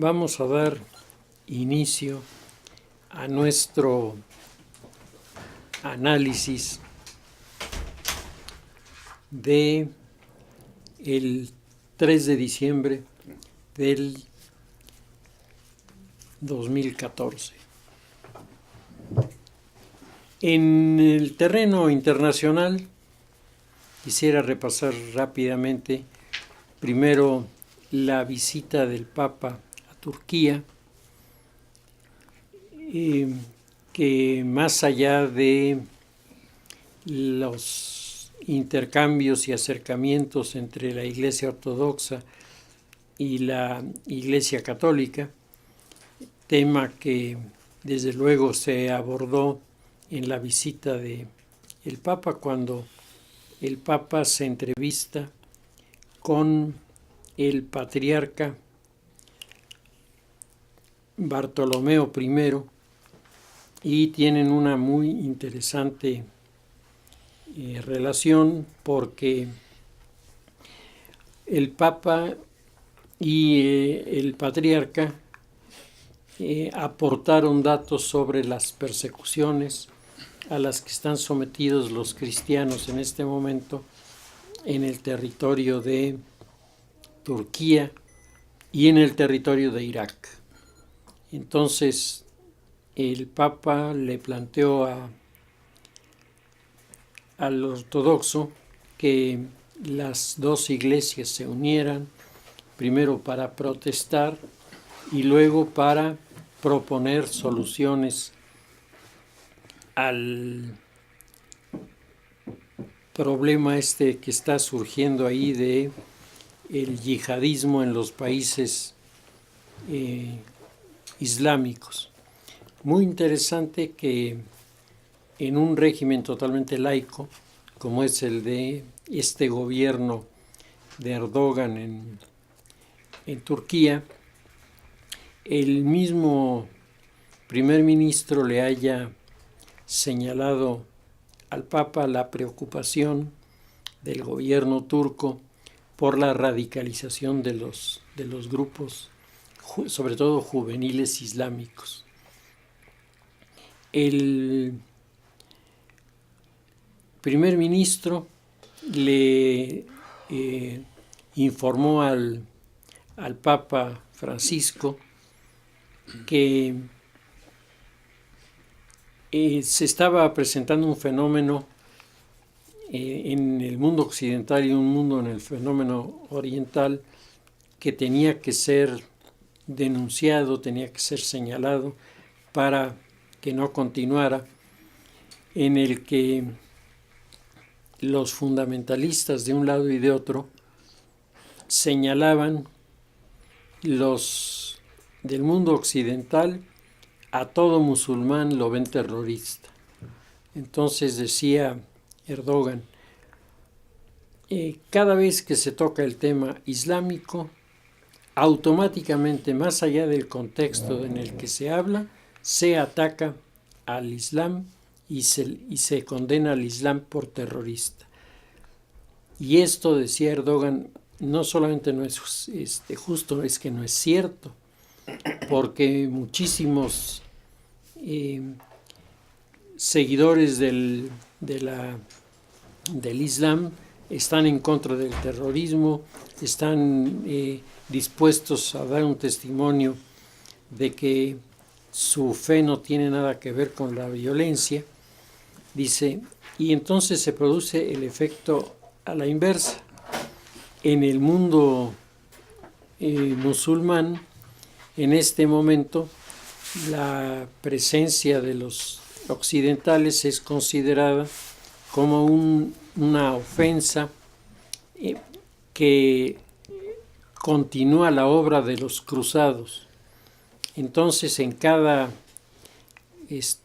Vamos a dar inicio a nuestro análisis de el 3 de diciembre del 2014. En el terreno internacional quisiera repasar rápidamente primero la visita del Papa a Turquía, que más allá de los intercambios y acercamientos entre la Iglesia Ortodoxa y la Iglesia Católica, tema que desde luego se abordó en la visita del Papa, cuando el Papa se entrevista con el patriarca Bartolomeo I y tienen una muy interesante relación, porque el Papa y el patriarca aportaron datos sobre las persecuciones a las que están sometidos los cristianos en este momento en el territorio de Turquía y en el territorio de Irak. Entonces el Papa le planteó al ortodoxo que las dos iglesias se unieran, primero para protestar y luego para proponer soluciones al problema que está surgiendo ahí de el yihadismo en los países islámicos. Muy interesante que en un régimen totalmente laico, como es el de este gobierno de Erdogan en Turquía, el mismo primer ministro le haya señalado al Papa la preocupación del gobierno turco por la radicalización de los grupos, sobre todo juveniles islámicos. El primer ministro le informó al Papa Francisco que se estaba presentando un fenómeno en el mundo occidental y un mundo en el fenómeno oriental que tenía que ser denunciado, tenía que ser señalado para que no continuara, en el que los fundamentalistas de un lado y de otro señalaban los del mundo occidental, a todo musulmán lo ven terrorista. Entonces decía Erdogan, cada vez que se toca el tema islámico, automáticamente, más allá del contexto en el que se habla, se ataca al Islam y se condena al Islam por terrorista. Y esto, decía Erdogan, no solamente no es justo, es que no es cierto, porque muchísimos seguidores del Islam están en contra del terrorismo, están dispuestos a dar un testimonio de que su fe no tiene nada que ver con la violencia, dice, y entonces se produce el efecto a la inversa. En el mundo musulmán, en este momento, la presencia de los occidentales es considerada como una ofensa que continúa la obra de los cruzados. Entonces, en cada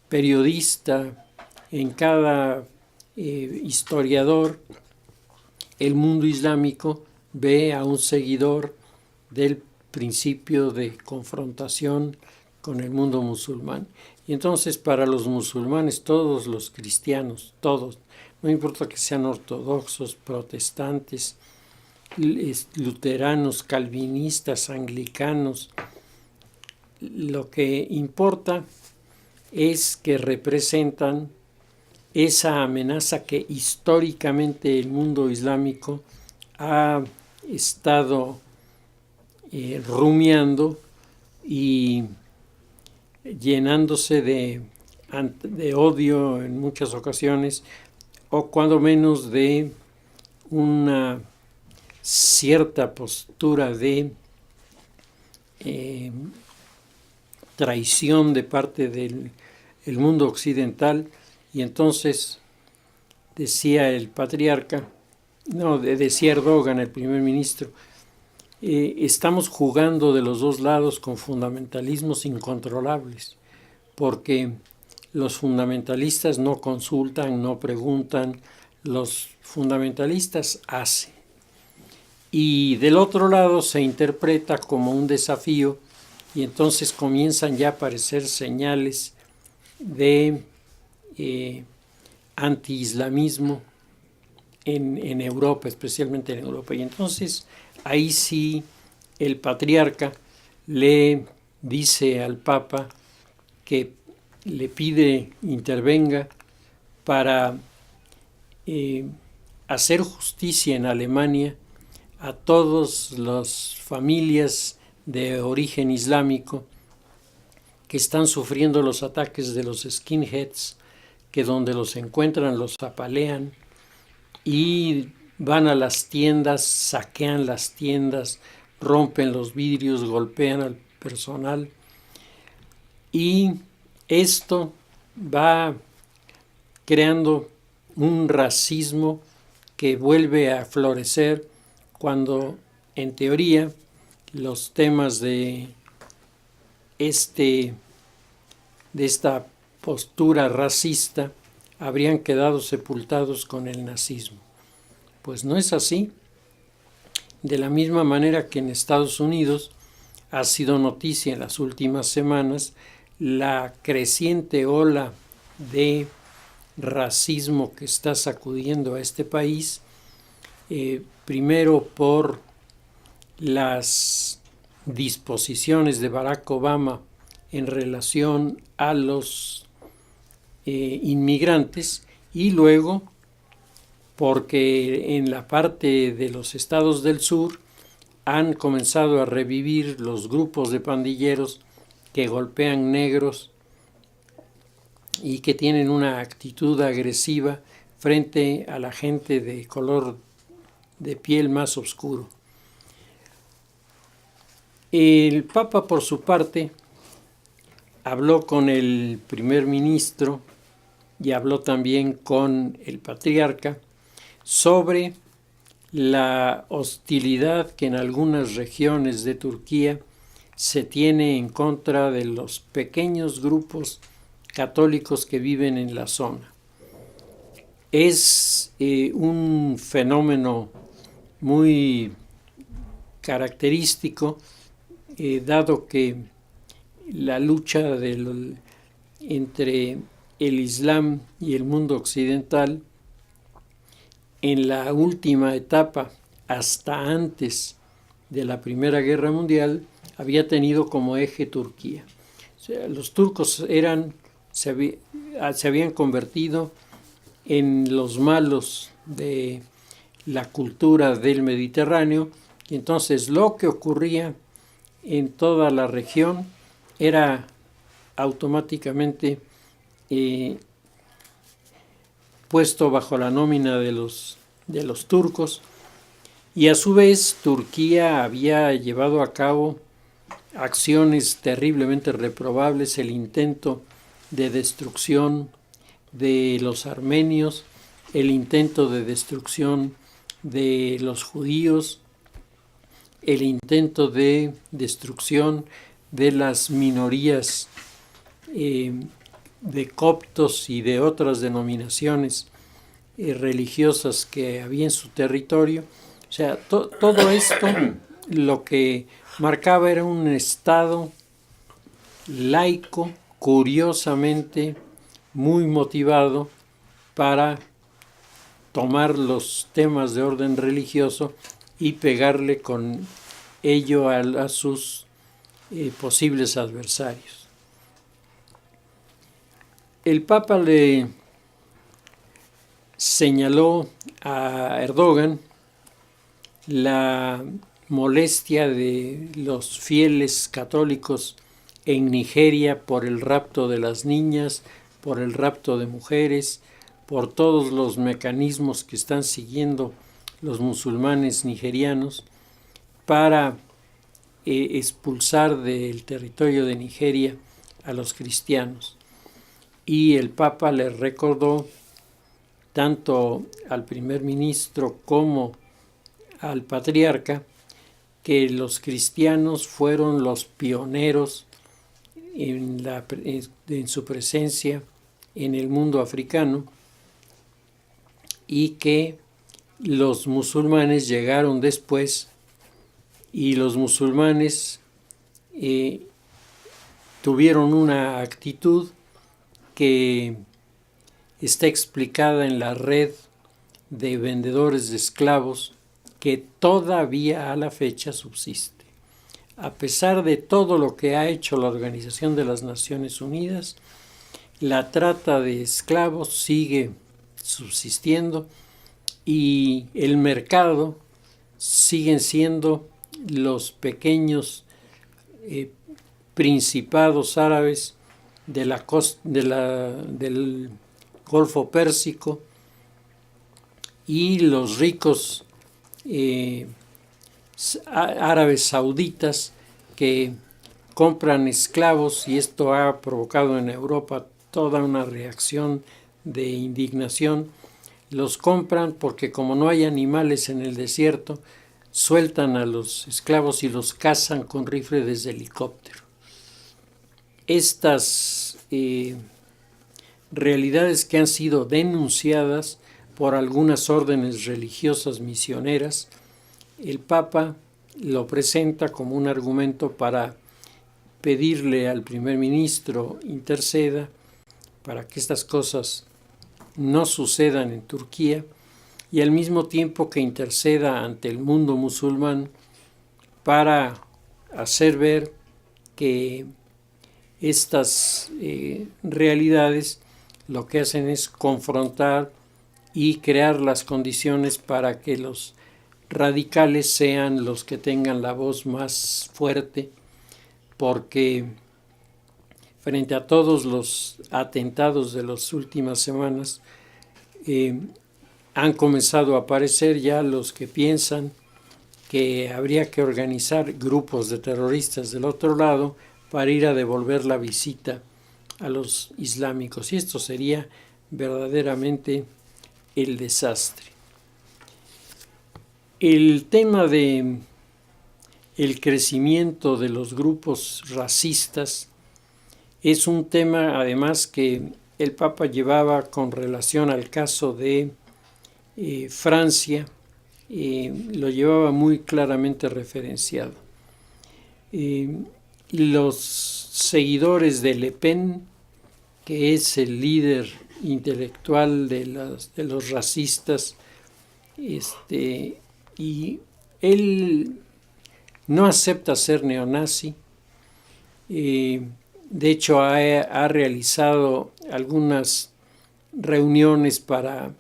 periodista, en cada historiador, el mundo islámico ve a un seguidor del principio de confrontación con el mundo musulmán. Y entonces, para los musulmanes, todos los cristianos, todos, no importa que sean ortodoxos, protestantes, luteranos, calvinistas, anglicanos, lo que importa es que representan esa amenaza que históricamente el mundo islámico ha estado rumiando y llenándose de odio en muchas ocasiones, o cuando menos de una cierta postura de traición de parte del mundo occidental. Y entonces decía el patriarca, decía Erdogan, el primer ministro, estamos jugando de los dos lados con fundamentalismos incontrolables, porque los fundamentalistas no consultan, no preguntan, los fundamentalistas hacen. Y del otro lado se interpreta como un desafío, y entonces comienzan ya a aparecer señales de anti-islamismo en Europa, especialmente en Europa. Y entonces ahí sí el patriarca le dice al Papa que le pide intervenga para hacer justicia en Alemania a todas las familias de origen islámico que están sufriendo los ataques de los skinheads, que donde los encuentran los apalean y van a las tiendas, saquean las tiendas, rompen los vidrios, golpean al personal. Y esto va creando un racismo que vuelve a florecer cuando, en teoría, los temas de esta postura racista habrían quedado sepultados con el nazismo. Pues no es así. De la misma manera que en Estados Unidos ha sido noticia en las últimas semanas la creciente ola de racismo que está sacudiendo a este país, primero por las disposiciones de Barack Obama en relación a los inmigrantes, y luego porque en la parte de los estados del sur han comenzado a revivir los grupos de pandilleros que golpean negros y que tienen una actitud agresiva frente a la gente de color de piel más oscuro. El Papa, por su parte, habló con el primer ministro y habló también con el patriarca sobre la hostilidad que en algunas regiones de Turquía se tiene en contra de los pequeños grupos católicos que viven en la zona. Es un fenómeno muy característico, dado que la lucha entre el Islam y el mundo occidental en la última etapa, hasta antes de la Primera Guerra Mundial, había tenido como eje Turquía. O sea, los turcos se habían convertido en los malos de la cultura del Mediterráneo, y entonces lo que ocurría en toda la región era automáticamente puesto bajo la nómina de los turcos, y a su vez Turquía había llevado a cabo acciones terriblemente reprobables, el intento de destrucción de los armenios, el intento de destrucción de los judíos, el intento de destrucción de las minorías de coptos y de otras denominaciones religiosas que había en su territorio. O sea, todo esto lo que marcaba era un estado laico, curiosamente muy motivado para tomar los temas de orden religioso y pegarle con ello a sus posibles adversarios. El Papa le señaló a Erdogan la molestia de los fieles católicos en Nigeria por el rapto de las niñas, por el rapto de mujeres, por todos los mecanismos que están siguiendo los musulmanes nigerianos para expulsar del territorio de Nigeria a los cristianos. Y el Papa le recordó tanto al primer ministro como al patriarca que los cristianos fueron los pioneros en su presencia en el mundo africano y que los musulmanes llegaron después y los musulmanes tuvieron una actitud que está explicada en la red de vendedores de esclavos que todavía a la fecha subsiste. A pesar de todo lo que ha hecho la Organización de las Naciones Unidas, la trata de esclavos sigue subsistiendo y el mercado siguen siendo los pequeños principados árabes del Golfo Pérsico y los ricos árabes sauditas que compran esclavos, y esto ha provocado en Europa toda una reacción de indignación. Los compran porque como no hay animales en el desierto, sueltan a los esclavos y los cazan con rifle desde helicóptero. Estas realidades que han sido denunciadas por algunas órdenes religiosas misioneras, el Papa lo presenta como un argumento para pedirle al primer ministro interceda para que estas cosas no sucedan en Turquía y al mismo tiempo que interceda ante el mundo musulmán para hacer ver que estas realidades lo que hacen es confrontar y crear las condiciones para que los radicales sean los que tengan la voz más fuerte, porque frente a todos los atentados de las últimas semanas han comenzado a aparecer ya los que piensan que habría que organizar grupos de terroristas del otro lado para ir a devolver la visita a los islámicos, y esto sería verdaderamente el desastre. El tema de el crecimiento de los grupos racistas es un tema además que el Papa llevaba con relación al caso de Francia, lo llevaba muy claramente referenciado. Los seguidores de Le Pen, que es el líder intelectual de los racistas, y él no acepta ser neonazi. De hecho, ha realizado algunas reuniones para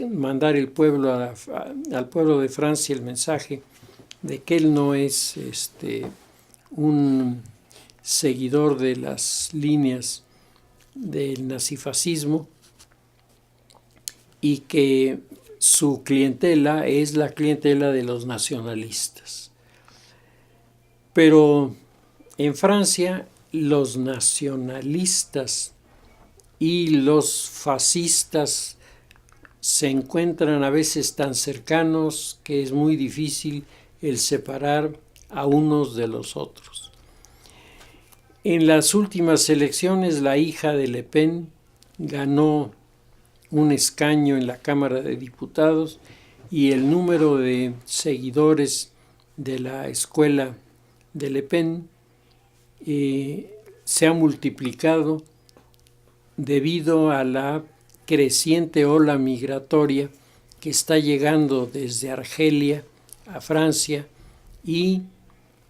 mandar al pueblo de Francia el mensaje de que él no es un seguidor de las líneas del nazifascismo y que su clientela es la clientela de los nacionalistas. Pero en Francia los nacionalistas y los fascistas se encuentran a veces tan cercanos que es muy difícil el separar a unos de los otros. En las últimas elecciones, la hija de Le Pen ganó un escaño en la Cámara de Diputados y el número de seguidores de la escuela de Le Pen se ha multiplicado debido a la creciente ola migratoria que está llegando desde Argelia a Francia y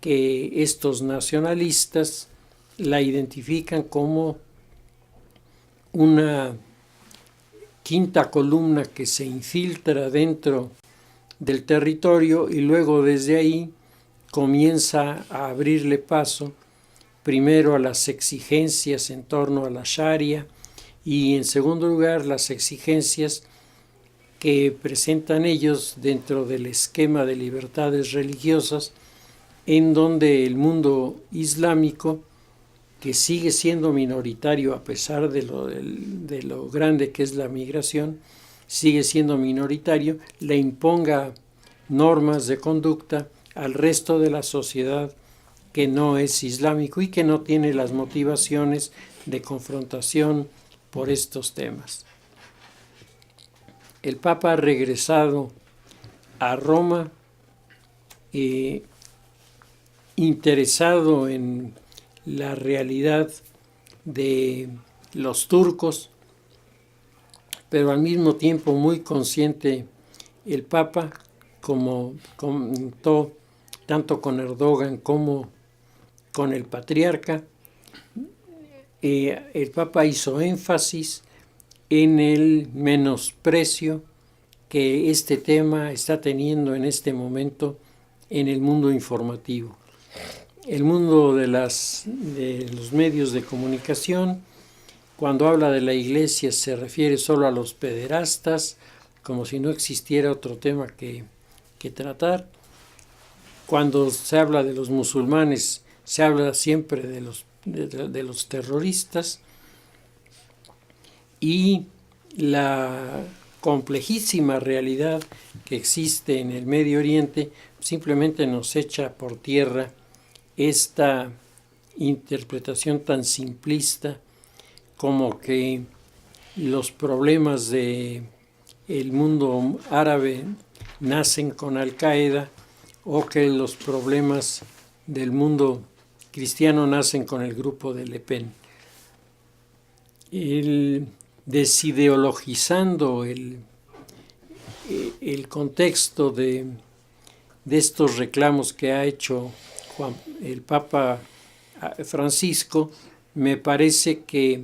que estos nacionalistas la identifican como una quinta columna que se infiltra dentro del territorio y luego desde ahí comienza a abrirle paso primero a las exigencias en torno a la Sharia y en segundo lugar las exigencias que presentan ellos dentro del esquema de libertades religiosas, en donde el mundo islámico, que sigue siendo minoritario a pesar de lo grande que es la migración, sigue siendo minoritario, le imponga normas de conducta al resto de la sociedad que no es islámico y que no tiene las motivaciones de confrontación por estos temas. El Papa ha regresado a Roma interesado en la realidad de los turcos, pero al mismo tiempo muy consciente el Papa, como comentó tanto con Erdogan como con el patriarca, el Papa hizo énfasis en el menosprecio que este tema está teniendo en este momento en el mundo informativo. El mundo de los medios de comunicación, cuando habla de la Iglesia, se refiere solo a los pederastas, como si no existiera otro tema que tratar. Cuando se habla de los musulmanes, se habla siempre de los terroristas. Y la complejísima realidad que existe en el Medio Oriente simplemente nos echa por tierra esta interpretación tan simplista como que los problemas del mundo árabe nacen con Al-Qaeda o que los problemas del mundo cristiano nacen con el grupo de Le Pen. Desideologizando el contexto de estos reclamos que ha hecho el Papa Francisco, me parece que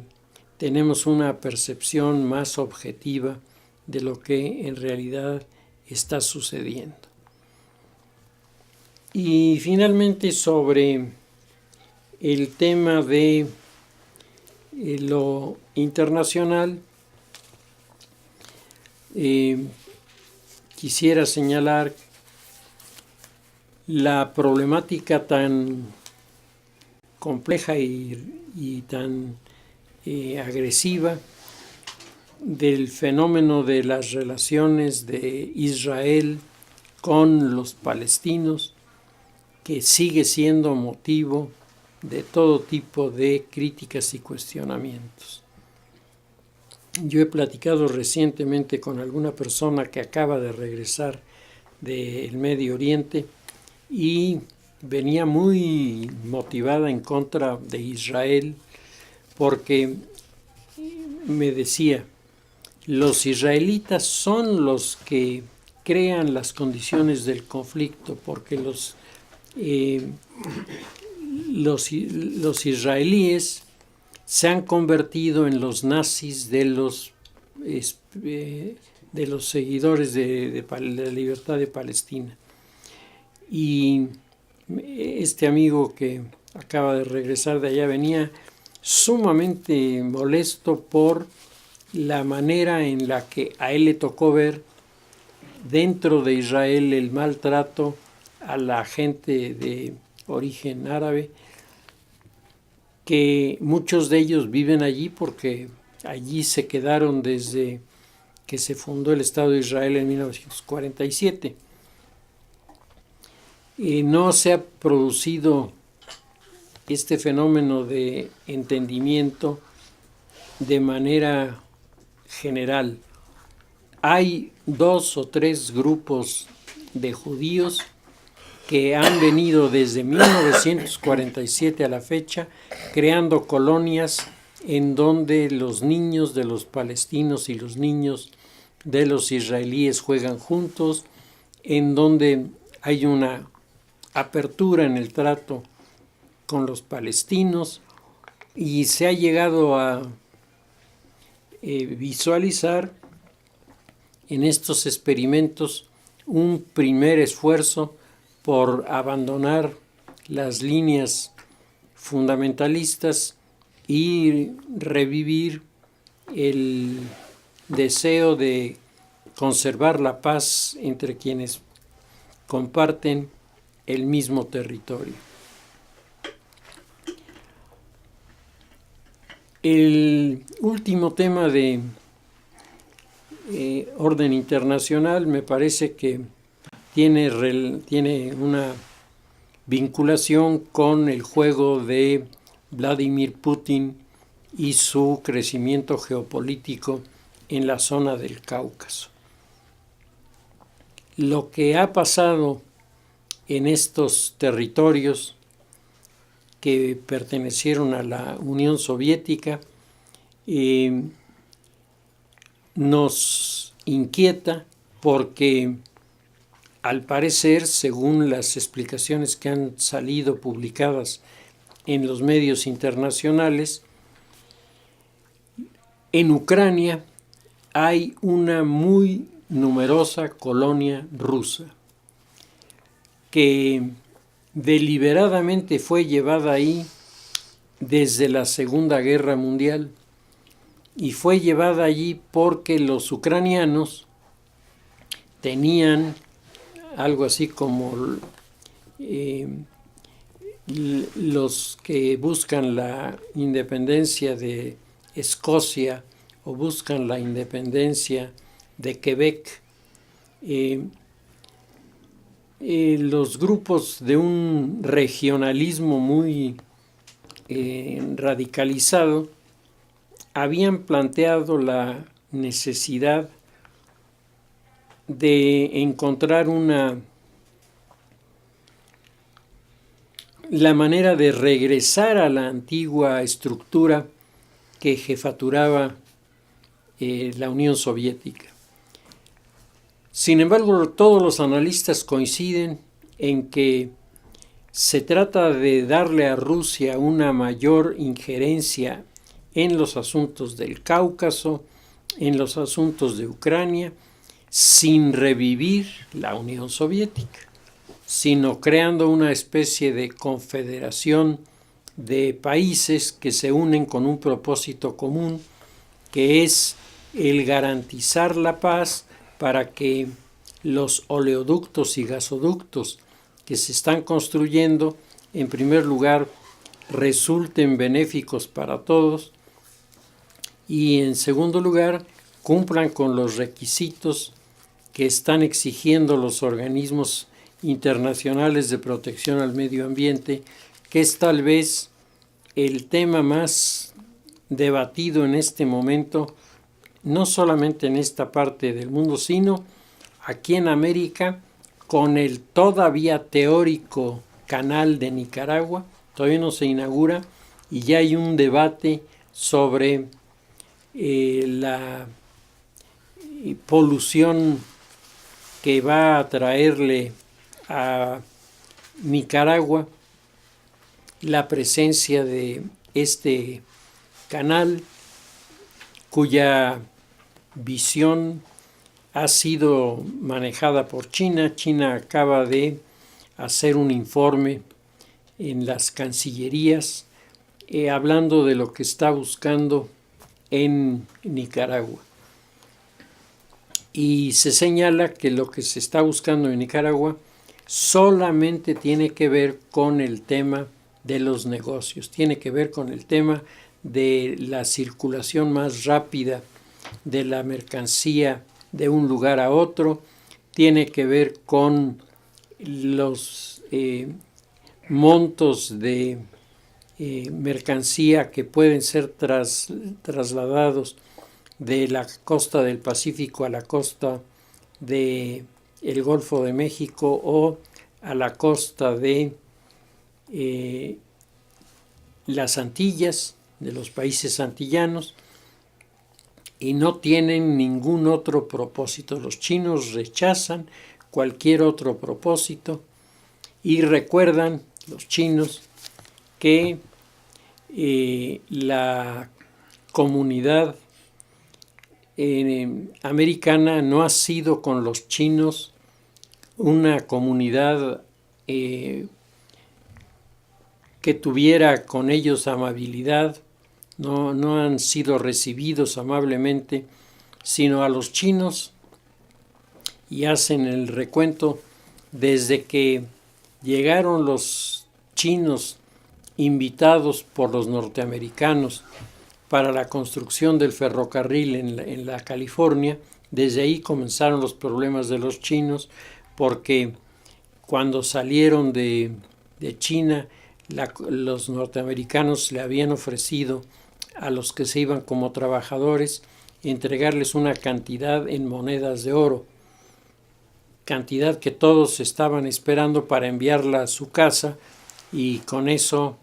tenemos una percepción más objetiva de lo que en realidad está sucediendo. Y finalmente sobre el tema de lo internacional, quisiera señalar la problemática tan compleja y tan agresiva del fenómeno de las relaciones de Israel con los palestinos, que sigue siendo motivo de todo tipo de críticas y cuestionamientos. Yo he platicado recientemente con alguna persona que acaba de regresar del Medio Oriente y venía muy motivada en contra de Israel porque me decía, los israelitas son los que crean las condiciones del conflicto porque los israelíes se han convertido en los nazis de los seguidores de la libertad de Palestina. Y este amigo que acaba de regresar de allá venía sumamente molesto por la manera en la que a él le tocó ver dentro de Israel el maltrato a la gente de origen árabe, que muchos de ellos viven allí porque allí se quedaron desde que se fundó el Estado de Israel en 1947. No se ha producido este fenómeno de entendimiento de manera general. Hay 2 o 3 grupos de judíos que han venido desde 1947 a la fecha creando colonias en donde los niños de los palestinos y los niños de los israelíes juegan juntos, en donde hay una apertura en el trato con los palestinos y se ha llegado a visualizar en estos experimentos un primer esfuerzo por abandonar las líneas fundamentalistas y revivir el deseo de conservar la paz entre quienes comparten el mismo territorio. El último tema de orden internacional me parece que tiene una vinculación con el juego de Vladimir Putin y su crecimiento geopolítico en la zona del Cáucaso. Lo que ha pasado en estos territorios que pertenecieron a la Unión Soviética nos inquieta porque al parecer, según las explicaciones que han salido publicadas en los medios internacionales, en Ucrania hay una muy numerosa colonia rusa que deliberadamente fue llevada ahí desde la Segunda Guerra Mundial y fue llevada allí porque los ucranianos tenían algo así como los que buscan la independencia de Escocia o buscan la independencia de Quebec, los grupos de un regionalismo muy radicalizado habían planteado la necesidad de encontrar la manera de regresar a la antigua estructura que jefaturaba la Unión Soviética. Sin embargo, todos los analistas coinciden en que se trata de darle a Rusia una mayor injerencia en los asuntos del Cáucaso, en los asuntos de Ucrania, sin revivir la Unión Soviética, sino creando una especie de confederación de países que se unen con un propósito común, que es el garantizar la paz para que los oleoductos y gasoductos que se están construyendo, en primer lugar, resulten benéficos para todos y, en segundo lugar, cumplan con los requisitos que están exigiendo los organismos internacionales de protección al medio ambiente, que es tal vez el tema más debatido en este momento, no solamente en esta parte del mundo, sino aquí en América, con el todavía teórico canal de Nicaragua. Todavía no se inaugura y ya hay un debate sobre la polución que va a traerle a Nicaragua la presencia de este canal, cuya visión ha sido manejada por China. China acaba de hacer un informe en las cancillerías hablando de lo que está buscando en Nicaragua. Y se señala que lo que se está buscando en Nicaragua solamente tiene que ver con el tema de los negocios, tiene que ver con el tema de la circulación más rápida de la mercancía de un lugar a otro, tiene que ver con los montos de mercancía que pueden ser trasladados de la costa del Pacífico a la costa del Golfo de México o a la costa de las Antillas, de los países antillanos, y no tienen ningún otro propósito. Los chinos rechazan cualquier otro propósito y recuerdan los chinos que la comunidad americana no ha sido con los chinos una comunidad que tuviera con ellos amabilidad, no han sido recibidos amablemente, sino a los chinos, y hacen el recuento desde que llegaron los chinos invitados por los norteamericanos para la construcción del ferrocarril en la California. Desde ahí comenzaron los problemas de los chinos, porque cuando salieron de China, los norteamericanos le habían ofrecido a los que se iban como trabajadores entregarles una cantidad en monedas de oro, cantidad que todos estaban esperando para enviarla a su casa y con eso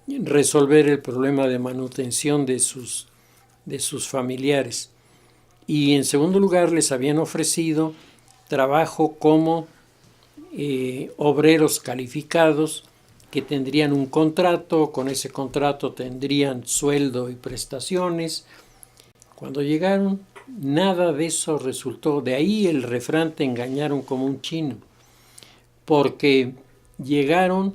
resolver el problema de manutención de sus familiares. Y en segundo lugar, les habían ofrecido trabajo como obreros calificados que tendrían un contrato, con ese contrato tendrían sueldo y prestaciones. Cuando llegaron, nada de eso resultó. De ahí el refrán: te engañaron como un chino, porque llegaron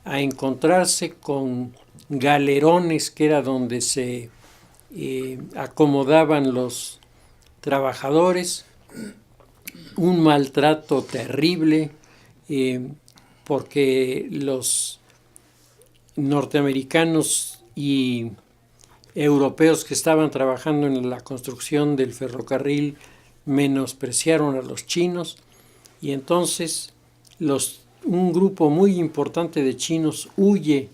a encontrarse con galerones, que era donde se acomodaban los trabajadores, un maltrato terrible, porque los norteamericanos y europeos que estaban trabajando en la construcción del ferrocarril menospreciaron a los chinos, y entonces un grupo muy importante de chinos huye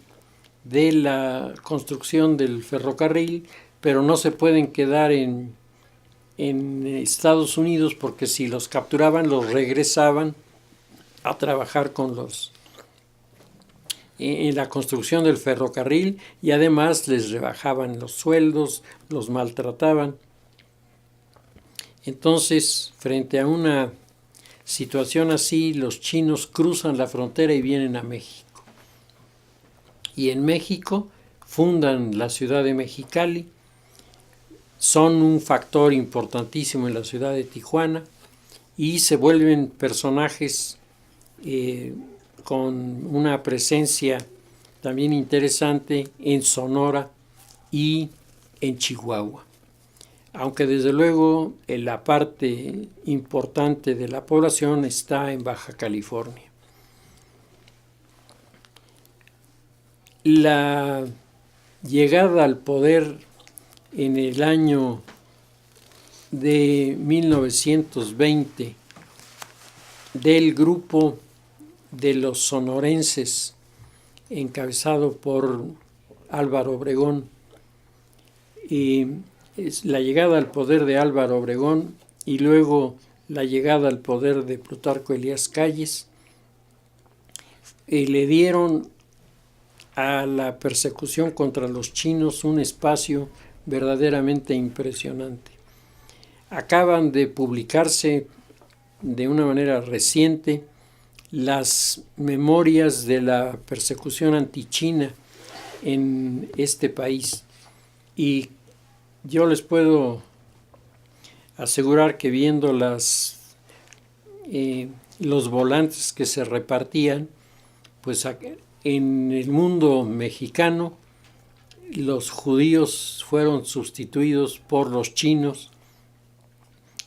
de la construcción del ferrocarril, pero no se pueden quedar en Estados Unidos, porque si los capturaban los regresaban a trabajar en la construcción del ferrocarril, y además les rebajaban los sueldos, los maltrataban. Entonces, frente a una situación así, los chinos cruzan la frontera y vienen a México. Y en México fundan la ciudad de Mexicali, son un factor importantísimo en la ciudad de Tijuana y se vuelven personajes con una presencia también interesante en Sonora y en Chihuahua. Aunque desde luego la parte importante de la población está en Baja California. La llegada al poder en el año de 1920 del grupo de los sonorenses encabezado por Álvaro Obregón, y la llegada al poder de Álvaro Obregón y luego la llegada al poder de Plutarco Elías Calles, le dieron a la persecución contra los chinos un espacio verdaderamente impresionante. Acaban de publicarse de una manera reciente las memorias de la persecución antichina en este país, y yo les puedo asegurar que viendo los volantes que se repartían, pues en el mundo mexicano los judíos fueron sustituidos por los chinos,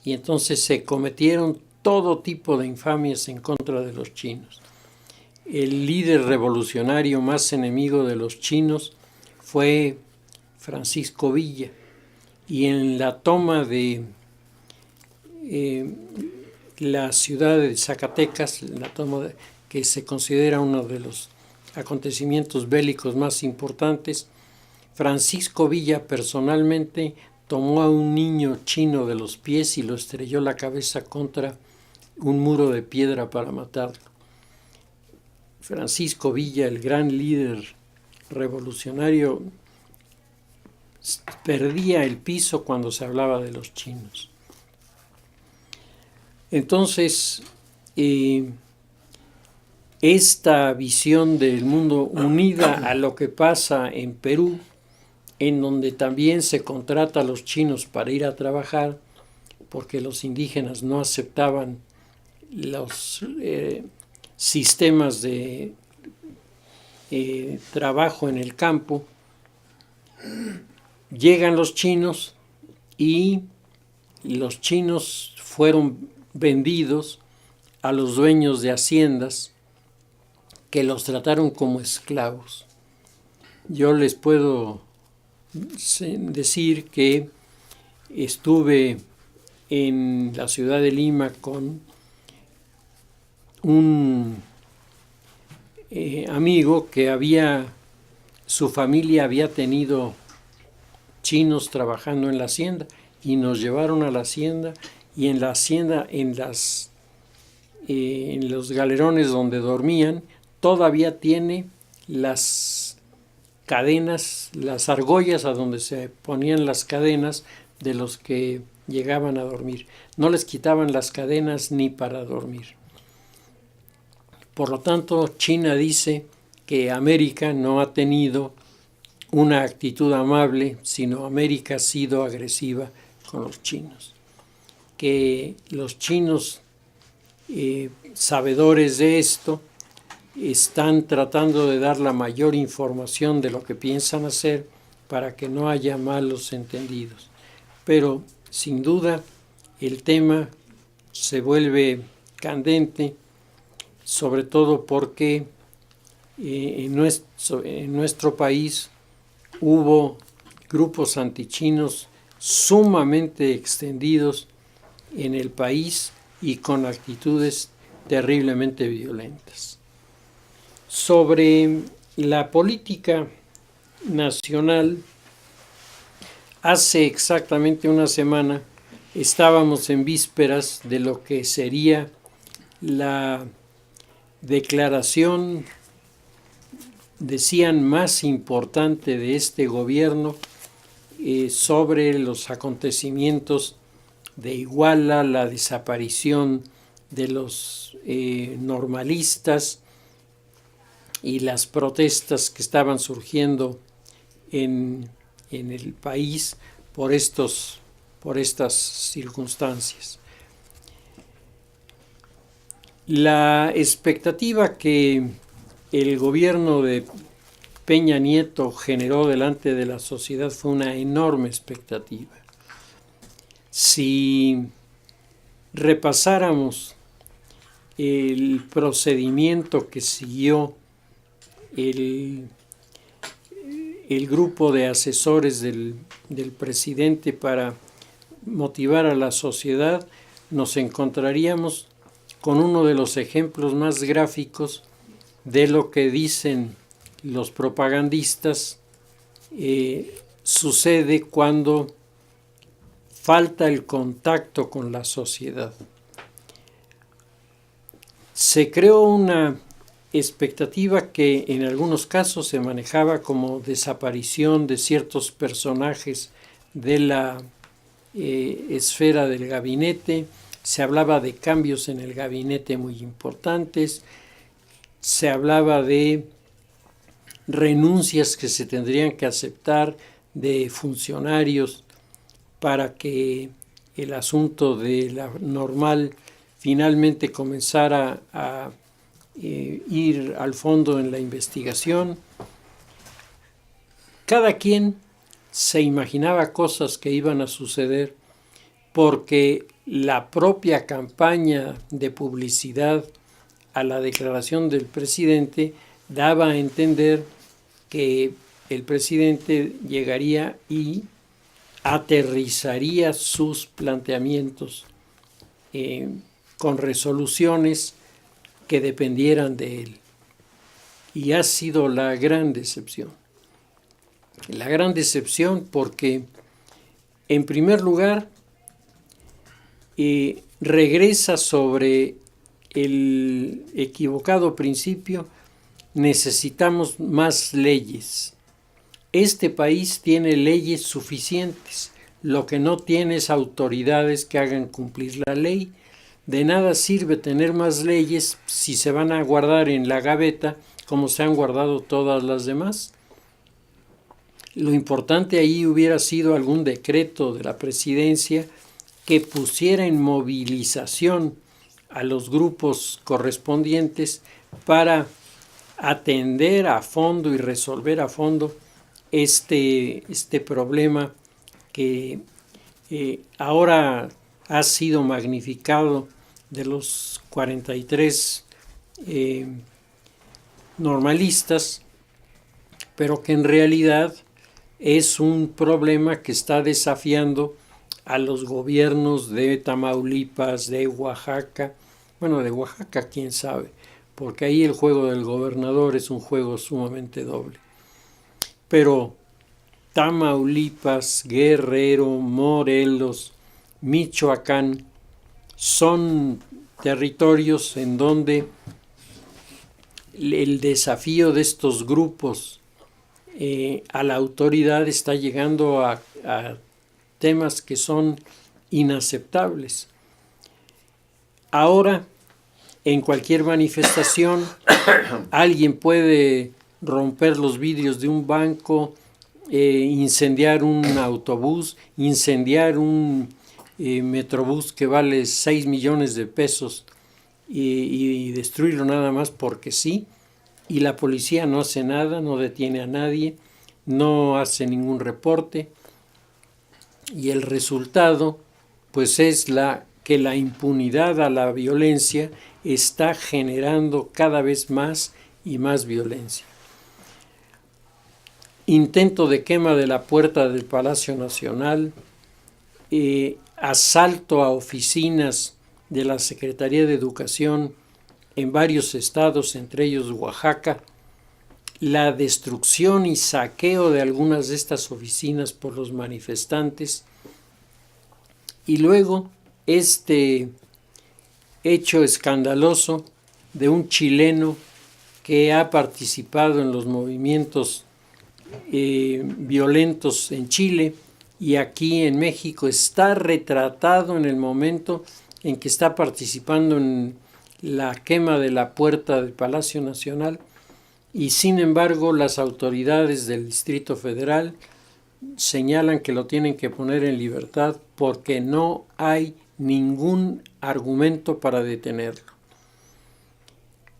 y entonces se cometieron todo tipo de infamias en contra de los chinos. El líder revolucionario más enemigo de los chinos fue Francisco Villa, y en la toma de la ciudad de Zacatecas, que se considera uno de los acontecimientos bélicos más importantes, Francisco Villa personalmente tomó a un niño chino de los pies y lo estrelló la cabeza contra un muro de piedra para matarlo. Francisco Villa, el gran líder revolucionario, perdía el piso cuando se hablaba de los chinos. Entonces, esta visión del mundo unida a lo que pasa en Perú, en donde también se contrata a los chinos para ir a trabajar, porque los indígenas no aceptaban los sistemas de trabajo en el campo. Llegan los chinos y los chinos fueron vendidos a los dueños de haciendas, que los trataron como esclavos. Yo les puedo decir que estuve en la ciudad de Lima con un amigo que su familia había tenido chinos trabajando en la hacienda y nos llevaron a la hacienda, y en la hacienda, en los galerones donde dormían, todavía tiene las cadenas, las argollas a donde se ponían las cadenas de los que llegaban a dormir. No les quitaban las cadenas ni para dormir. Por lo tanto, China dice que América no ha tenido una actitud amable, sino América ha sido agresiva con los chinos. Que los chinos, sabedores de esto, están tratando de dar la mayor información de lo que piensan hacer para que no haya malos entendidos. Pero, sin duda, el tema se vuelve candente, sobre todo porque en nuestro país hubo grupos antichinos sumamente extendidos en el país y con actitudes terriblemente violentas. Sobre la política nacional, hace exactamente una semana estábamos en vísperas de lo que sería la declaración, decían, más importante de este gobierno sobre los acontecimientos de Iguala, la desaparición de los normalistas y las protestas que estaban surgiendo en el país por estas circunstancias. La expectativa que el gobierno de Peña Nieto generó delante de la sociedad fue una enorme expectativa. Si repasáramos el procedimiento que siguió el grupo de asesores del presidente para motivar a la sociedad, nos encontraríamos con uno de los ejemplos más gráficos de lo que dicen los propagandistas sucede cuando falta el contacto con la sociedad. Se creó una expectativa que en algunos casos se manejaba como desaparición de ciertos personajes de la esfera del gabinete. Se hablaba de cambios en el gabinete muy importantes, se hablaba de renuncias que se tendrían que aceptar de funcionarios para que el asunto de la normal finalmente comenzara a ir al fondo en la investigación. Cada quien se imaginaba cosas que iban a suceder porque la propia campaña de publicidad a la declaración del presidente daba a entender que el presidente llegaría y aterrizaría sus planteamientos con resoluciones que dependieran de él. Y ha sido la gran decepción. La gran decepción porque, en primer lugar, regresa sobre el equivocado principio: necesitamos más leyes. Este país tiene leyes suficientes, lo que no tiene es autoridades que hagan cumplir la ley. de nada sirve tener más leyes si se van a guardar en la gaveta como se han guardado todas las demás. Lo importante ahí hubiera sido algún decreto de la presidencia que pusiera en movilización a los grupos correspondientes para atender a fondo y resolver a fondo este problema que ahora ha sido magnificado de los 43 normalistas, pero que en realidad es un problema que está desafiando a los gobiernos de Tamaulipas, de Oaxaca. Bueno, de Oaxaca quién sabe, porque ahí el juego del gobernador es un juego sumamente doble. Pero Tamaulipas, Guerrero, Morelos, Michoacán son territorios en donde el desafío de estos grupos a la autoridad está llegando a temas que son inaceptables. Ahora, en cualquier manifestación, alguien puede romper los vidrios de un banco, incendiar un autobús, incendiar un metrobús que vale 6 millones de pesos y destruirlo nada más porque sí, y la policía no hace nada, no detiene a nadie, no hace ningún reporte, y el resultado pues es que la impunidad a la violencia está generando cada vez más y más violencia. Intento de quema de la puerta del Palacio Nacional, asalto a oficinas de la Secretaría de Educación en varios estados, entre ellos Oaxaca, la destrucción y saqueo de algunas de estas oficinas por los manifestantes, y luego este hecho escandaloso de un chileno que ha participado en los movimientos violentos en Chile y aquí en México está retratado en el momento en que está participando en la quema de la puerta del Palacio Nacional, y sin embargo las autoridades del Distrito Federal señalan que lo tienen que poner en libertad porque no hay ningún argumento para detenerlo.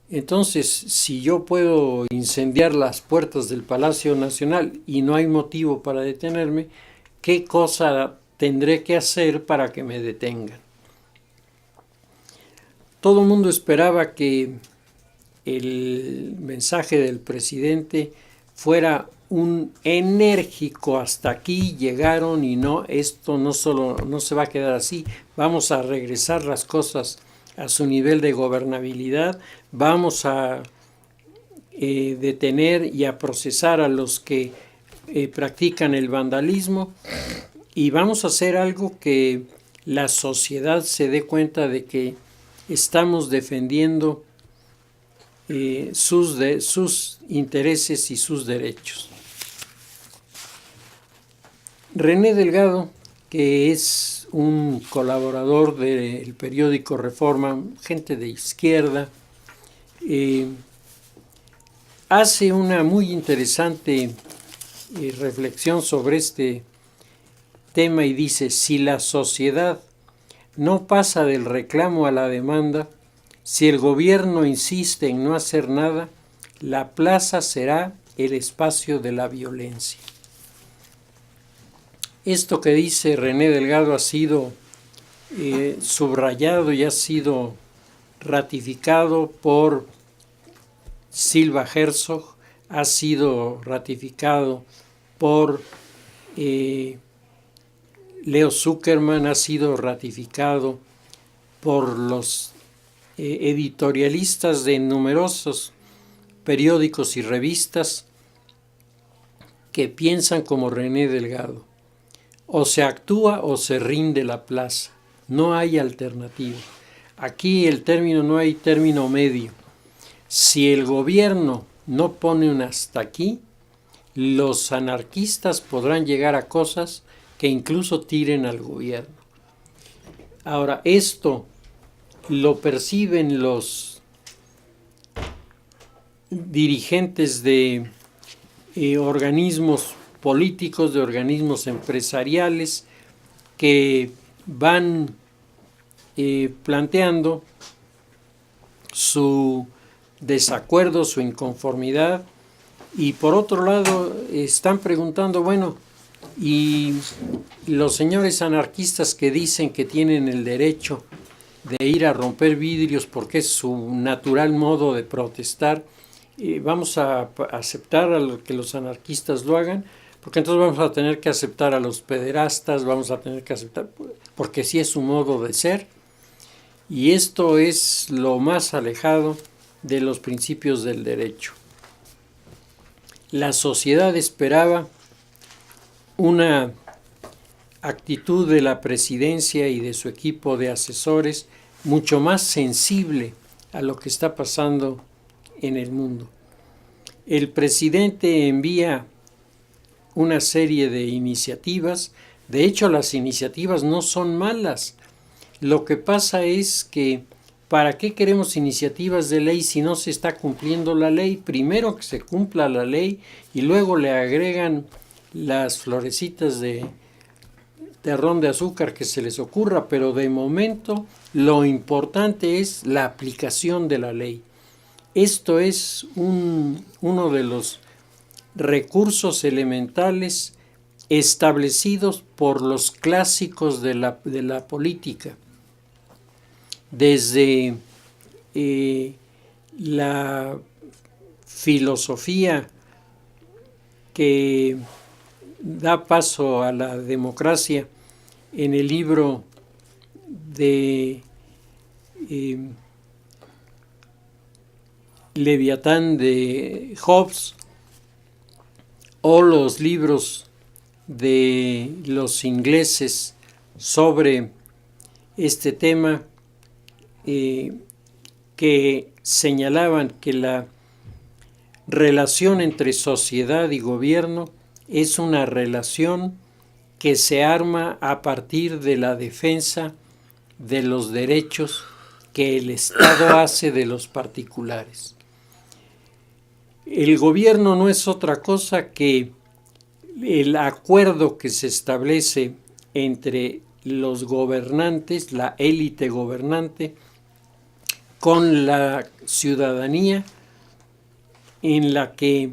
Entonces, si yo puedo incendiar las puertas del Palacio Nacional y no hay motivo para detenerme, ¿qué cosa tendré que hacer para que me detengan? Todo el mundo esperaba que el mensaje del presidente fuera un enérgico hasta aquí llegaron y no, esto no se va a quedar así, vamos a regresar las cosas a su nivel de gobernabilidad, vamos a detener y a procesar a los que practican el vandalismo y vamos a hacer algo que la sociedad se dé cuenta de que estamos defendiendo sus intereses y sus derechos. René Delgado, que es un colaborador del periódico Reforma, gente de izquierda, hace una muy interesante reflexión sobre este tema y dice: si la sociedad no pasa del reclamo a la demanda, si el gobierno insiste en no hacer nada, la plaza será el espacio de la violencia. Esto que dice René Delgado ha sido subrayado y ha sido ratificado por Silva Herzog, ha sido ratificado por Leo Zuckerman, ha sido ratificado por los editorialistas de numerosos periódicos y revistas que piensan como René Delgado. O se actúa o se rinde la plaza. No hay alternativa. Aquí no hay término medio. Si el gobierno no pone un hasta aquí, los anarquistas podrán llegar a cosas que incluso tiren al gobierno. Ahora, esto lo perciben los dirigentes de organismos políticos, de organismos empresariales, que van planteando su desacuerdo, su inconformidad, y por otro lado están preguntando, bueno, y los señores anarquistas que dicen que tienen el derecho de ir a romper vidrios porque es su natural modo de protestar, vamos a aceptar a que los anarquistas lo hagan, porque entonces vamos a tener que aceptar a los pederastas, vamos a tener que aceptar, porque sí es su modo de ser, y esto es lo más alejado de los principios del derecho. La sociedad esperaba una actitud de la presidencia y de su equipo de asesores mucho más sensible a lo que está pasando en el mundo. El presidente envía una serie de iniciativas. De hecho, las iniciativas no son malas. Lo que pasa es que ¿para qué queremos iniciativas de ley si no se está cumpliendo la ley? Primero que se cumpla la ley y luego le agregan las florecitas de terrón de azúcar que se les ocurra, pero de momento lo importante es la aplicación de la ley. Esto es uno de los recursos elementales establecidos por los clásicos de la política. Desde la filosofía que da paso a la democracia en el libro de Leviatán de Hobbes, o los libros de los ingleses sobre este tema, que señalaban que la relación entre sociedad y gobierno es una relación que se arma a partir de la defensa de los derechos que el Estado hace de los particulares. El gobierno no es otra cosa que el acuerdo que se establece entre los gobernantes, la élite gobernante, con la ciudadanía, en la que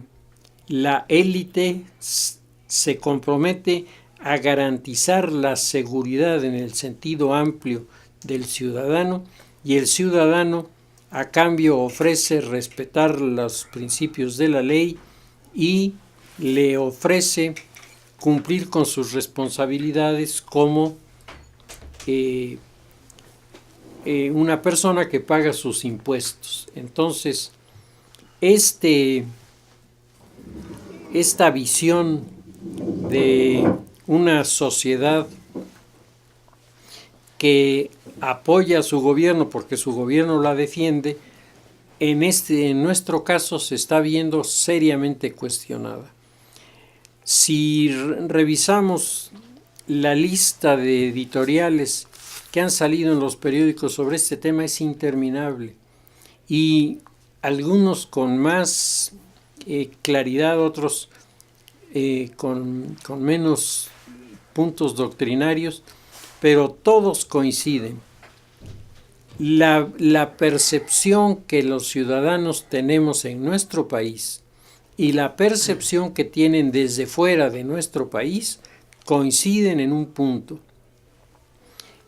la élite se compromete a garantizar la seguridad en el sentido amplio del ciudadano, y el ciudadano a cambio ofrece respetar los principios de la ley y le ofrece cumplir con sus responsabilidades como una persona que paga sus impuestos. Entonces, esta visión de una sociedad que apoya a su gobierno porque su gobierno la defiende, en nuestro caso se está viendo seriamente cuestionada. Si revisamos la lista de editoriales que han salido en los periódicos sobre este tema, es interminable, y algunos con más claridad, otros con menos puntos doctrinarios, pero todos coinciden. La percepción que los ciudadanos tenemos en nuestro país y la percepción que tienen desde fuera de nuestro país coinciden en un punto.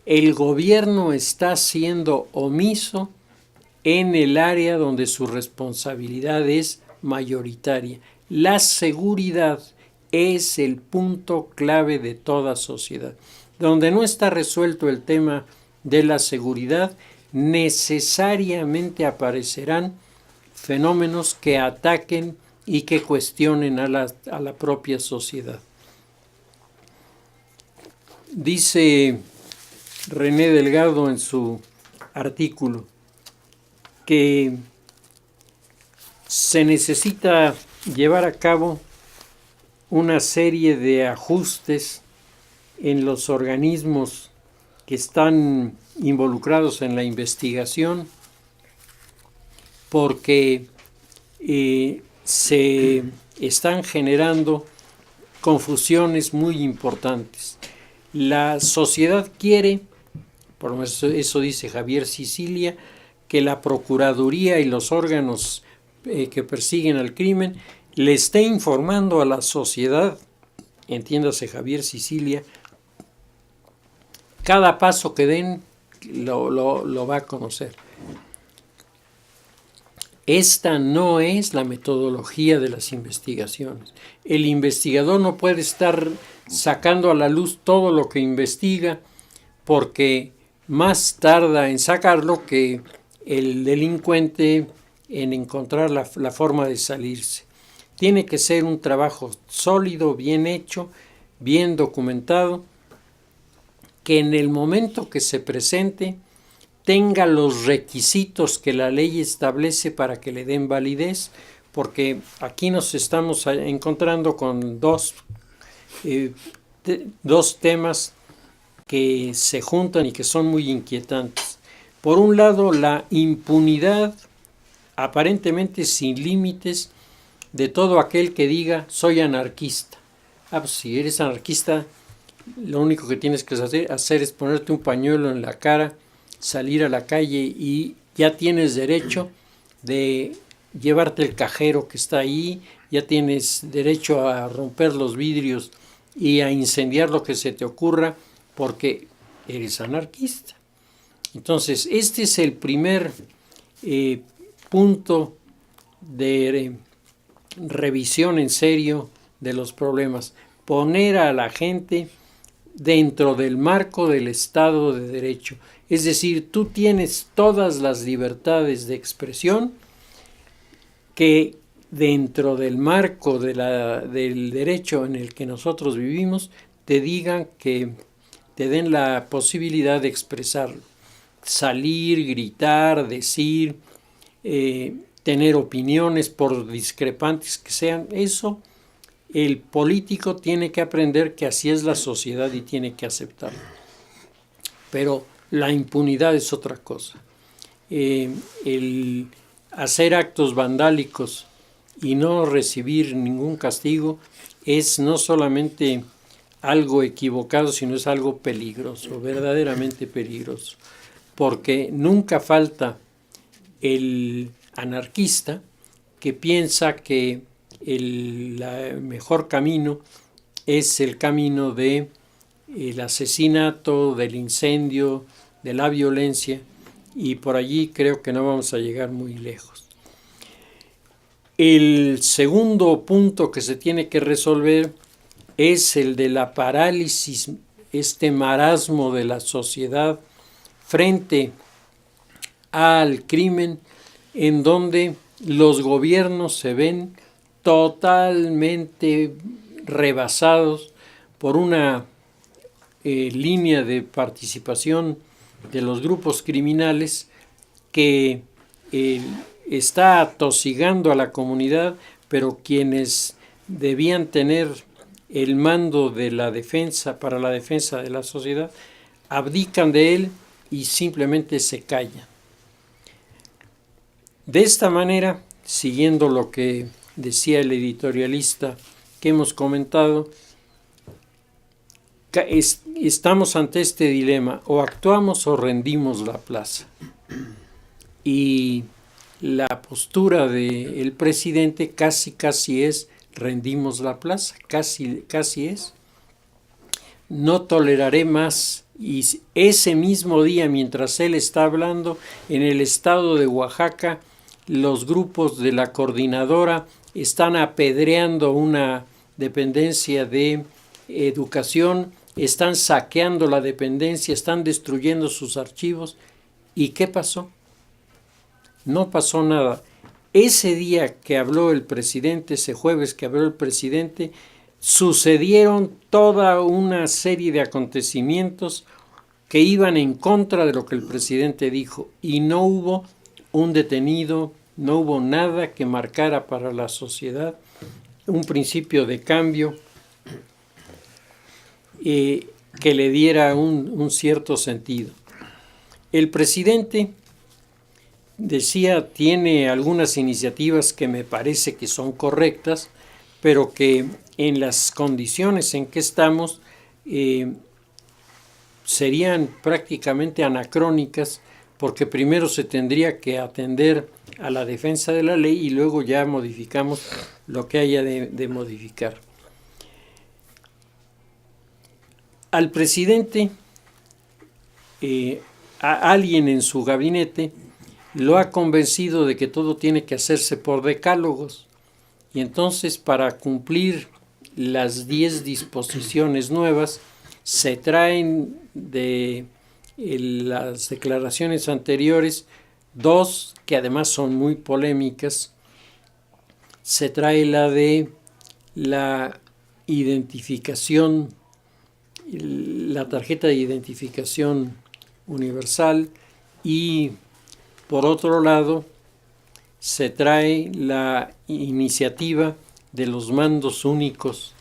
El gobierno está siendo omiso en el área donde su responsabilidad es mayoritaria. La seguridad es el punto clave de toda sociedad. Donde no está resuelto el tema de la seguridad, necesariamente aparecerán fenómenos que ataquen y que cuestionen a la propia sociedad. Dice René Delgado en su artículo que se necesita llevar a cabo una serie de ajustes en los organismos que están involucrados en la investigación, porque se están generando confusiones muy importantes. La sociedad quiere, por lo menos eso dice Javier Sicilia, que la Procuraduría y los órganos que persiguen al crimen le esté informando a la sociedad, entiéndase Javier Sicilia, cada paso que den lo va a conocer. Esta no es la metodología de las investigaciones. El investigador no puede estar sacando a la luz todo lo que investiga, porque más tarda en sacarlo que el delincuente en encontrar la forma de salirse. Tiene que ser un trabajo sólido, bien hecho, bien documentado, que en el momento que se presente tenga los requisitos que la ley establece para que le den validez, porque aquí nos estamos encontrando con dos temas que se juntan y que son muy inquietantes. Por un lado, la impunidad aparentemente sin límites de todo aquel que diga soy anarquista. Pues si eres anarquista, lo único que tienes que hacer es ponerte un pañuelo en la cara, salir a la calle y ya tienes derecho de llevarte el cajero que está ahí, ya tienes derecho a romper los vidrios y a incendiar lo que se te ocurra porque eres anarquista. Entonces, este es el primer punto de revisión en serio de los problemas. Poner a la gente dentro del marco del Estado de Derecho. Es decir, tú tienes todas las libertades de expresión que dentro del marco del derecho en el que nosotros vivimos te digan que te den la posibilidad de expresarlo. Salir, gritar, decir, tener opiniones por discrepantes que sean, eso el político tiene que aprender que así es la sociedad y tiene que aceptarlo. Pero la impunidad es otra cosa. El hacer actos vandálicos y no recibir ningún castigo es no solamente algo equivocado, sino es algo peligroso, verdaderamente peligroso. Porque nunca falta el anarquista que piensa que el mejor camino es el camino del asesinato, del incendio, de la violencia, y por allí creo que no vamos a llegar muy lejos. El segundo punto que se tiene que resolver es el de la parálisis, este marasmo de la sociedad frente al crimen, en donde los gobiernos se ven totalmente rebasados por una línea de participación de los grupos criminales que está atosigando a la comunidad, pero quienes debían tener el mando de la defensa para la defensa de la sociedad abdican de él y simplemente se callan. De esta manera, siguiendo lo que decía el editorialista que hemos comentado, estamos ante este dilema: o actuamos o rendimos la plaza. Y la postura del presidente casi es rendimos la plaza, casi es. No toleraré más. Y ese mismo día, mientras él está hablando, en el estado de Oaxaca, los grupos de la coordinadora están apedreando una dependencia de educación, están saqueando la dependencia, están destruyendo sus archivos. ¿Y qué pasó? No pasó nada. Ese día que habló el presidente, ese jueves que habló el presidente, sucedieron toda una serie de acontecimientos que iban en contra de lo que el presidente dijo, y no hubo un detenido, no hubo nada que marcara para la sociedad un principio de cambio. que le diera un cierto sentido. El presidente, decía, tiene algunas iniciativas que me parece que son correctas, pero que en las condiciones en que estamos serían prácticamente anacrónicas, porque primero se tendría que atender a la defensa de la ley y luego ya modificamos lo que haya de modificar. Al presidente, a alguien en su gabinete lo ha convencido de que todo tiene que hacerse por decálogos, y entonces para cumplir las 10 disposiciones nuevas se traen de las declaraciones anteriores 2 que además son muy polémicas. Se trae la de la identificación, la tarjeta de identificación universal, y por otro lado se trae la iniciativa de los mandos únicos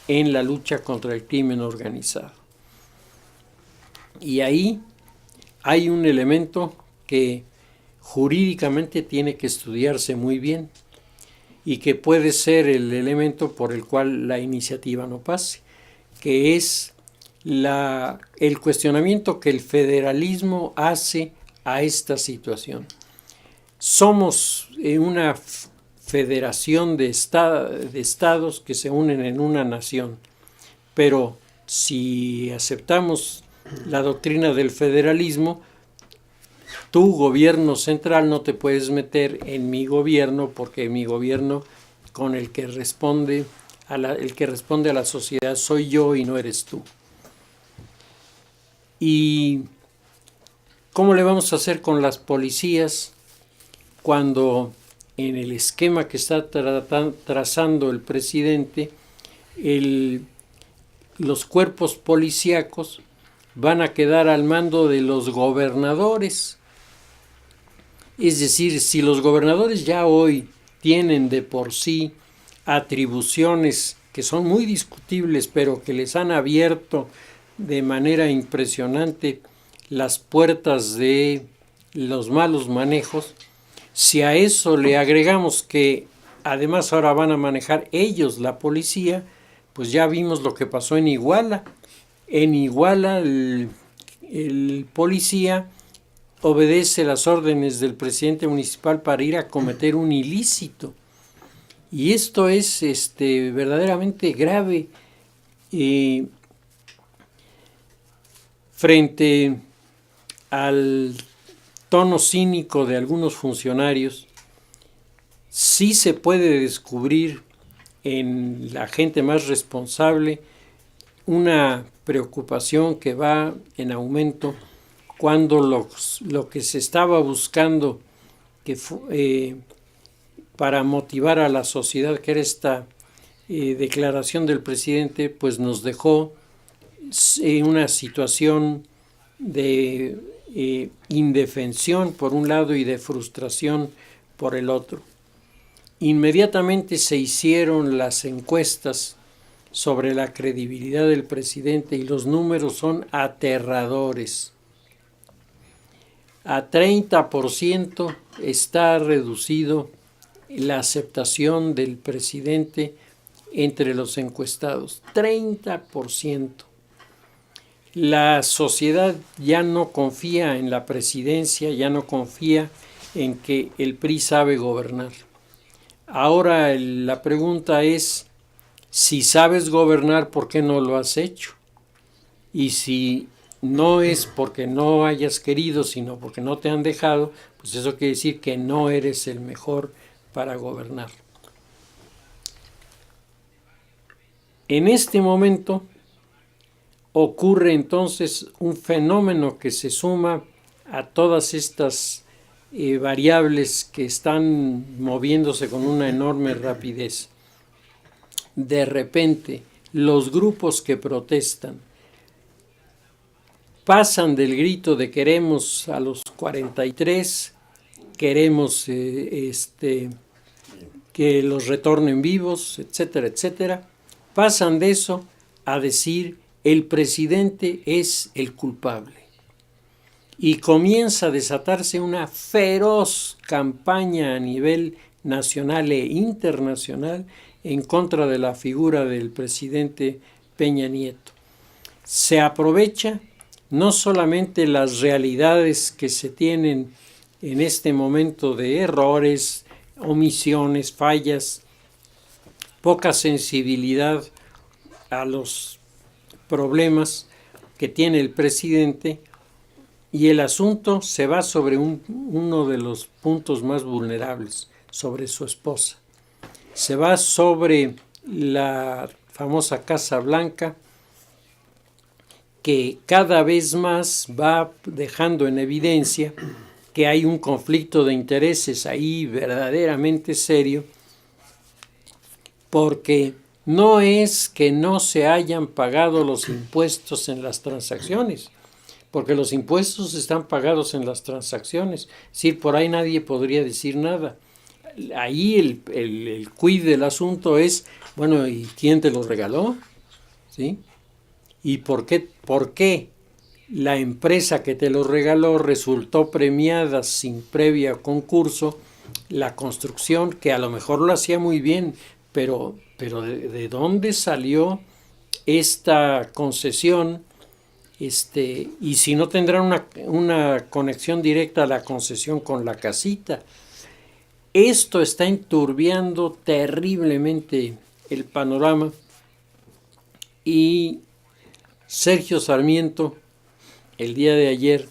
en la lucha contra el crimen organizado. Y ahí hay un elemento que jurídicamente tiene que estudiarse muy bien y que puede ser el elemento por el cual la iniciativa no pase, que es el cuestionamiento que el federalismo hace a esta situación. Somos una federación de estados que se unen en una nación, pero si aceptamos la doctrina del federalismo, tu gobierno central no te puedes meter en mi gobierno, porque mi gobierno con el que responde a la sociedad soy yo y no eres tú. ¿Y cómo le vamos a hacer con las policías cuando en el esquema que está trazando el presidente, los cuerpos policíacos van a quedar al mando de los gobernadores? Es decir, si los gobernadores ya hoy tienen de por sí atribuciones que son muy discutibles, pero que les han abierto de manera impresionante las puertas de los malos manejos, si a eso le agregamos que además ahora van a manejar ellos la policía, pues ya vimos lo que pasó en Iguala. En Iguala el policía obedece las órdenes del presidente municipal para ir a cometer un ilícito. Y esto es verdaderamente grave. Frente al tono cínico de algunos funcionarios, sí se puede descubrir en la gente más responsable una preocupación que va en aumento cuando lo que se estaba buscando para motivar a la sociedad, que era esta declaración del presidente, pues nos dejó una situación de indefensión por un lado y de frustración por el otro. Inmediatamente se hicieron las encuestas sobre la credibilidad del presidente y los números son aterradores. A 30% está reducido la aceptación del presidente entre los encuestados. 30%. La sociedad ya no confía en la presidencia, ya no confía en que el PRI sabe gobernar. Ahora la pregunta es, si sabes gobernar, ¿por qué no lo has hecho? Y si no es porque no hayas querido, sino porque no te han dejado, pues eso quiere decir que no eres el mejor para gobernar. En este momento ocurre entonces un fenómeno que se suma a todas estas variables que están moviéndose con una enorme rapidez. De repente, los grupos que protestan pasan del grito de queremos a los 43, queremos que los retornen vivos, etcétera, etcétera, pasan de eso a decir el presidente es el culpable. Y comienza a desatarse una feroz campaña a nivel nacional e internacional en contra de la figura del presidente Peña Nieto. Se aprovecha no solamente las realidades que se tienen en este momento de errores, omisiones, fallas, poca sensibilidad a los problemas que tiene el presidente, y el asunto se va sobre uno de los puntos más vulnerables, sobre su esposa. Se va sobre la famosa Casa Blanca, que cada vez más va dejando en evidencia que hay un conflicto de intereses ahí verdaderamente serio, porque no es que no se hayan pagado los impuestos en las transacciones, porque los impuestos están pagados en las transacciones. Es decir, por ahí nadie podría decir nada. Ahí el quid del asunto es, bueno, ¿y quién te los regaló? ¿Sí? ¿Y por qué la empresa que te los regaló resultó premiada sin previa concurso la construcción, que a lo mejor lo hacía muy bien, pero ¿de dónde salió esta concesión? Y si no tendrán una conexión directa a la concesión con la casita. Esto está enturbiando terriblemente el panorama, y Sergio Sarmiento el día de ayer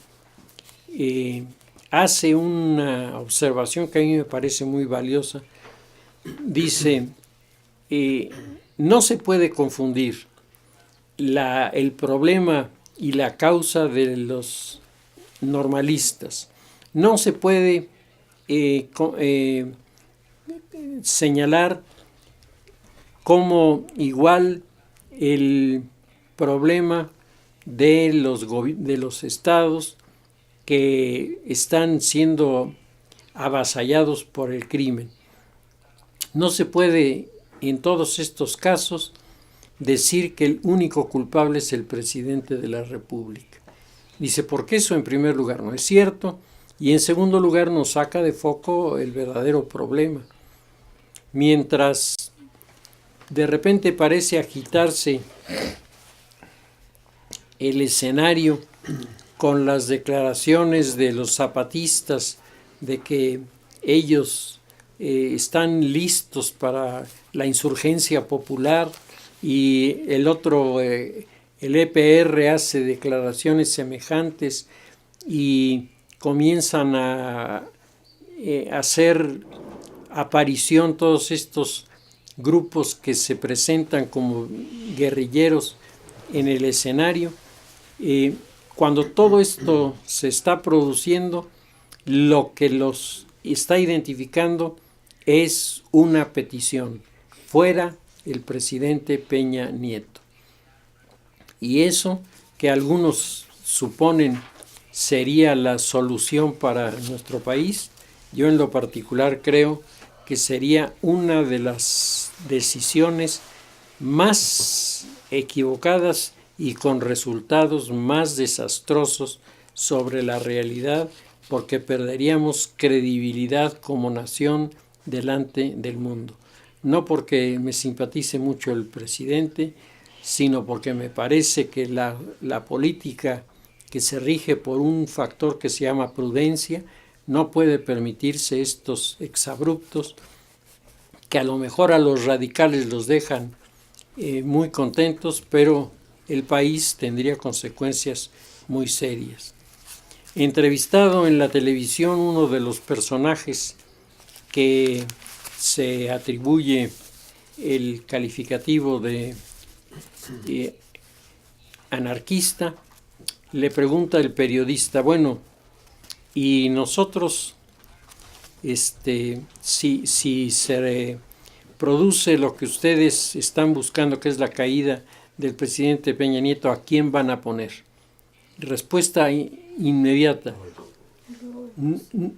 hace una observación que a mí me parece muy valiosa. Dice, no se puede confundir el problema y la causa de los normalistas. No se puede señalar como igual el problema de los estados que están siendo avasallados por el crimen. No se puede en todos estos casos decir que el único culpable es el presidente de la República. Dice, porque eso en primer lugar no es cierto, y en segundo lugar nos saca de foco el verdadero problema. Mientras de repente parece agitarse el escenario con las declaraciones de los zapatistas de que ellos están listos para la insurgencia popular, y el otro, el EPR, hace declaraciones semejantes y comienzan a hacer aparición todos estos grupos que se presentan como guerrilleros en el escenario. Cuando todo esto se está produciendo, lo que los está identificando es una petición: fuera el presidente Peña Nieto. Y eso, que algunos suponen sería la solución para nuestro país, yo en lo particular creo que sería una de las decisiones más equivocadas y con resultados más desastrosos sobre la realidad, porque perderíamos credibilidad como nación delante del mundo. No porque me simpatice mucho el presidente, sino porque me parece que la política que se rige por un factor que se llama prudencia no puede permitirse estos exabruptos que a lo mejor a los radicales los dejan muy contentos, pero el país tendría consecuencias muy serias. Entrevistado en la televisión, uno de los personajes que se atribuye el calificativo de anarquista, le pregunta el periodista, bueno, y nosotros, si se produce lo que ustedes están buscando, que es la caída del presidente Peña Nieto, ¿a quién van a poner? Respuesta inmediata: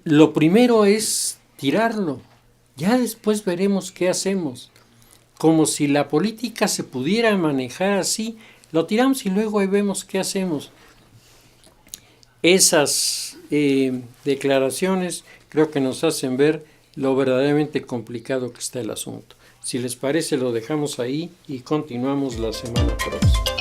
lo primero es tirarlo, ya después veremos qué hacemos. Como si la política se pudiera manejar así. lo tiramos y luego ahí vemos qué hacemos. Esas declaraciones creo que nos hacen ver lo verdaderamente complicado que está el asunto. Si les parece, lo dejamos ahí y continuamos la semana próxima.